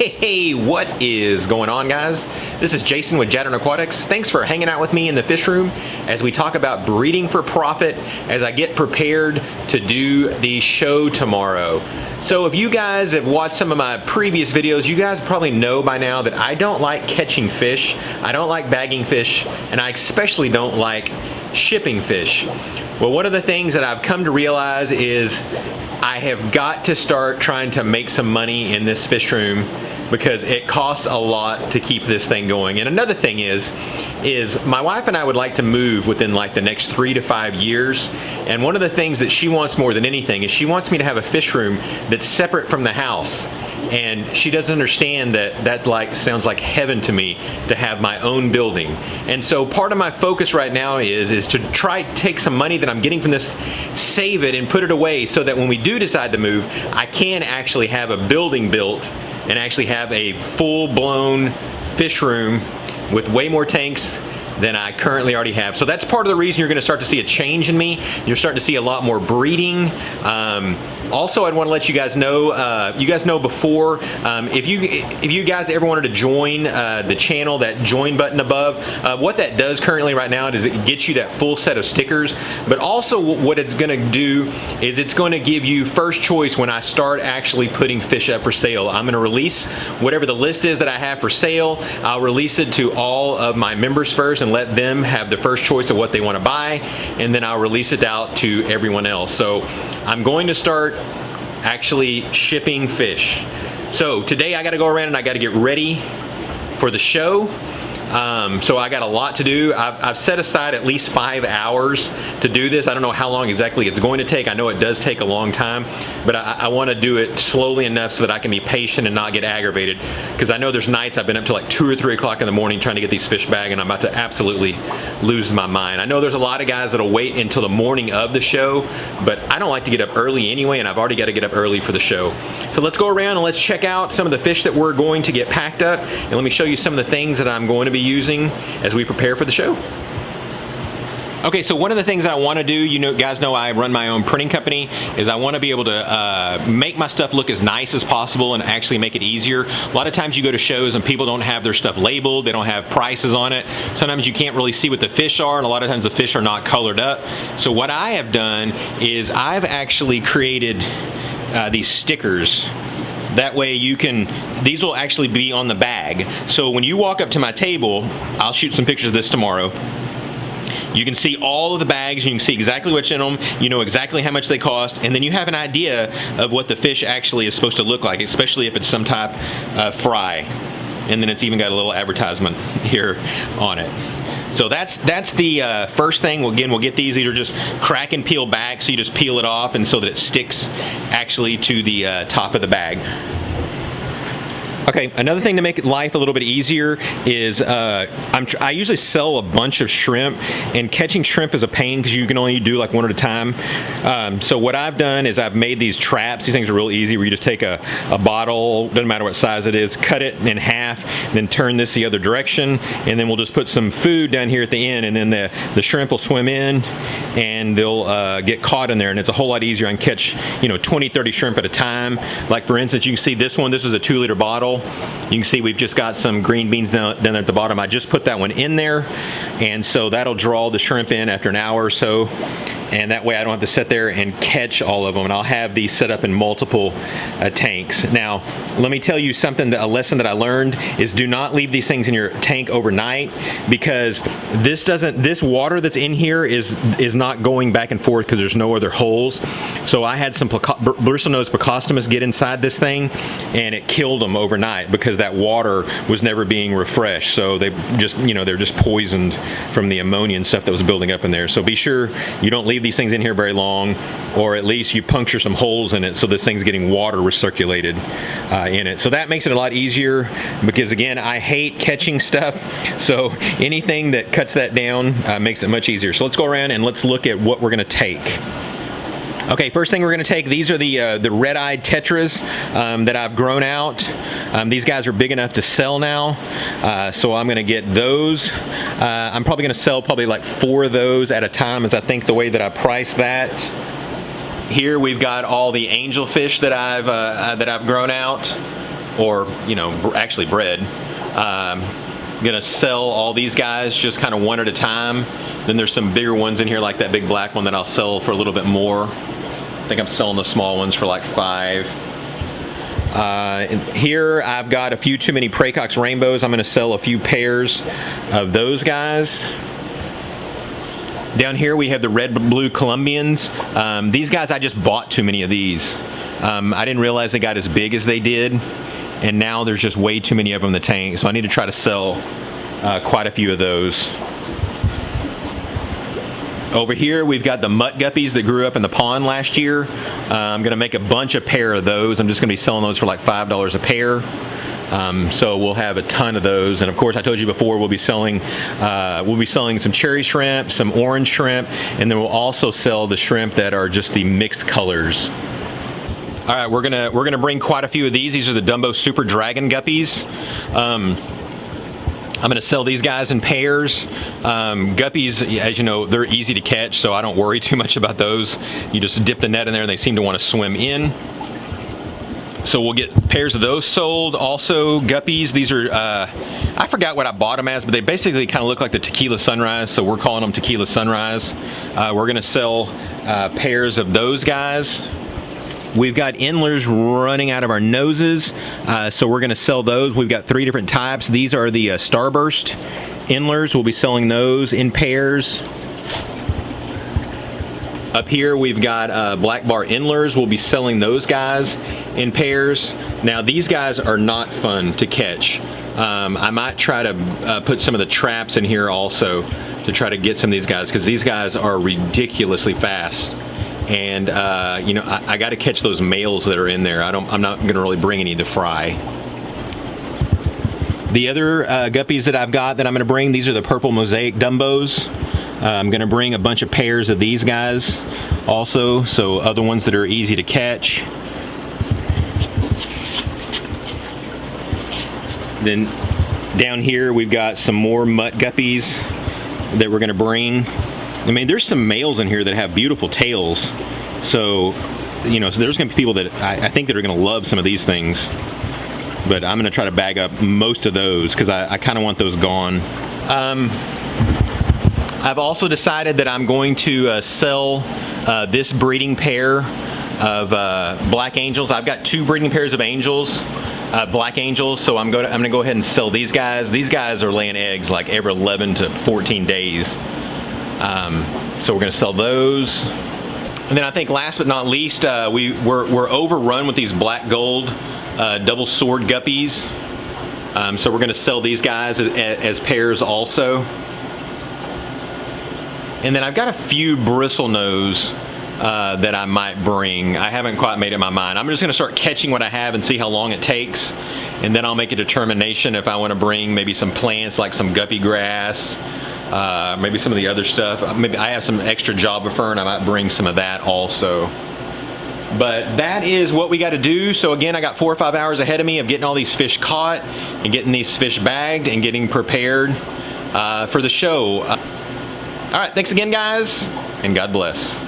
Hey, what is going on, guys? This is Jason with Jadren Aquatics. Thanks for hanging out with me in the fish room as we talk about breeding for profit as I get prepared to do the show tomorrow. So if you guys have watched some of my previous videos, you guys probably know by now that I don't like catching fish, I don't like bagging fish, and I especially don't like shipping fish. Well, one of the things that I've come to realize is I have got to start trying to make some money in this fish room because it costs a lot to keep this thing going. And another thing is my wife and I would like to move within like the next 3 to 5 years. And one of the things that she wants more than anything is she wants me to have a fish room that's separate from the house. And she doesn't understand that like sounds like heaven to me to have my own building. And so part of my focus right now is to try to take some money that I'm getting from this, save it and put it away so that when we do decide to move, I can actually have a building built and actually have a full-blown fish room with way more tanks than I currently already have. So that's part of the reason you're going to start to see a change in me. You're starting to see a lot more breeding. Also, I'd want to let you guys know before, if you guys ever wanted to join the channel, that join button above, what that does currently right now is it gets you that full set of stickers, but also what it's going to do is it's going to give you first choice when I start actually putting fish up for sale. I'm going to release whatever the list is that I have for sale. I'll release it to all of my members first and let them have the first choice of what they want to buy, and then I'll release it out to everyone else. So I'm going to start actually shipping fish. So today I got to go around and I got to get ready for the show. So I got a lot to do. I've set aside at least 5 hours to do this. I don't know how long exactly it's going to take. I know it does take a long time, but I want to do it slowly enough so that I can be patient and not get aggravated, because I know there's nights I've been up to like 2 or 3 o'clock in the morning trying to get these fish bagged, and I'm about to absolutely lose my mind. I know there's a lot of guys that'll wait until the morning of the show, but I don't like to get up early anyway, and I've already got to get up early for the show. So let's go around and let's check out some of the fish that we're going to get packed up, and let me show you some of the things that I'm going to be using as we prepare for the show. Okay, so one of the things that I want to do, you guys know I run my own printing company, is I want to be able to make my stuff look as nice as possible and actually make it easier. A lot of times you go to shows and people don't have their stuff labeled, they don't have prices on it. Sometimes you can't really see what the fish are, and a lot of times the fish are not colored up. So what I have done is I've actually created these stickers. That way these will actually be on the bag. So when you walk up to my table, I'll shoot some pictures of this tomorrow. You can see all of the bags, you can see exactly what's in them, you know exactly how much they cost, and then you have an idea of what the fish actually is supposed to look like, especially if it's some type of fry. And then it's even got a little advertisement here on it. So that's the first thing. Again, we'll get these are just crack and peel back, so you just peel it off and so that it sticks actually to the top of the bag. Okay, another thing to make life a little bit easier is I usually sell a bunch of shrimp, and catching shrimp is a pain because you can only do like one at a time. So what I've done is I've made these traps. These things are real easy where you just take a bottle, doesn't matter what size it is, cut it in half, then turn this the other direction, and then we'll just put some food down here at the end, and then the shrimp will swim in and they'll get caught in there, and it's a whole lot easier. I can catch 20, 30 shrimp at a time. Like for instance, you can see this one, this is a 2-liter bottle. You can see we've just got some green beans down there at the bottom. I just put that one in there, and so that'll draw the shrimp in after an hour or so, and that way I don't have to sit there and catch all of them, and I'll have these set up in multiple tanks. Now let me tell you something, a lesson that I learned is do not leave these things in your tank overnight, because this water that's in here is not going back and forth because there's no other holes. So I had some bristlenose plecostomus get inside this thing, and it killed them overnight because that water was never being refreshed. So they just they're just poisoned from the ammonia and stuff that was building up in there. So be sure you don't leave these things in here very long, or at least you puncture some holes in it so this thing's getting water recirculated in it. So that makes it a lot easier, because again, I hate catching stuff, so anything that cuts that down makes it much easier. So let's go around and let's look at what we're going to take. Okay, first thing we're going to take, these are the red-eyed Tetras that I've grown out. These guys are big enough to sell now, so I'm going to get those. I'm probably going to sell like 4 of those at a time, as I think the way that I price that. Here we've got all the angelfish that I've grown out. or you know, actually bred. Gonna sell all these guys just kind of one at a time. Then there's some bigger ones in here, like that big black one that I'll sell for a little bit more. I think I'm selling the small ones for like $5. Here I've got a few too many Pracox rainbows. I'm gonna sell a few pairs of those guys. Down here we have the red Blue Colombians. These guys, I just bought too many of these. I didn't realize they got as big as they did, and now there's just way too many of them in the tank, so I need to try to sell quite a few of those. Over here we've got the Mutt Guppies that grew up in the pond last year. I'm gonna make a bunch of pair of those. I'm just gonna be selling those for like $5 a pair. So we'll have a ton of those, and of course I told you before we'll be selling some cherry shrimp, some orange shrimp, and then we'll also sell the shrimp that are just the mixed colors. All right, we're gonna bring quite a few of these. These are the Dumbo Super Dragon Guppies. I'm gonna sell these guys in pairs. Guppies, as you know, they're easy to catch, so I don't worry too much about those. You just dip the net in there and they seem to want to swim in. So we'll get pairs of those sold. Also, guppies, these are, I forgot what I bought them as, but they basically kind of look like the Tequila Sunrise, so we're calling them Tequila Sunrise. We're gonna sell pairs of those guys. We've got endlers running out of our noses, so we're gonna sell those. We've got 3 different types. These are the Starburst endlers. We'll be selling those in pairs. Up here we've got black bar endlers. We'll be selling those guys in pairs. Now these guys are not fun to catch. I might try to put some of the traps in here also to try to get some of these guys, because these guys are ridiculously fast. And you know, I got to catch those males that are in there. I'm not going to really bring any to fry. The other guppies that I've got that I'm going to bring, these are the purple mosaic Dumbos. I'm going to bring a bunch of pairs of these guys also, so other ones that are easy to catch. Then down here we've got some more Mutt Guppies that we're going to bring. I mean, there's some males in here that have beautiful tails, so you know, so there's going to be people that I think that are going to love some of these things, but I'm going to try to bag up most of those because I kind of want those gone. I've also decided that I'm going to sell this breeding pair of black angels. I've got 2 breeding pairs of angels, black angels, so I'm gonna go ahead and sell these guys. These guys are laying eggs like every 11 to 14 days. So we're gonna sell those. And then I think last but not least, we're overrun with these black gold double sword guppies. So we're gonna sell these guys as pairs also. And then I've got a few bristlenose that I might bring. I haven't quite made up my mind. I'm just gonna start catching what I have and see how long it takes, and then I'll make a determination if I want to bring maybe some plants like some guppy grass, maybe some of the other stuff. Maybe I have some extra Java fern, I might bring some of that also. But that is what we got to do. So again, I got 4 or 5 hours ahead of me of getting all these fish caught and getting these fish bagged and getting prepared for the show. All right, thanks again, guys, and God bless.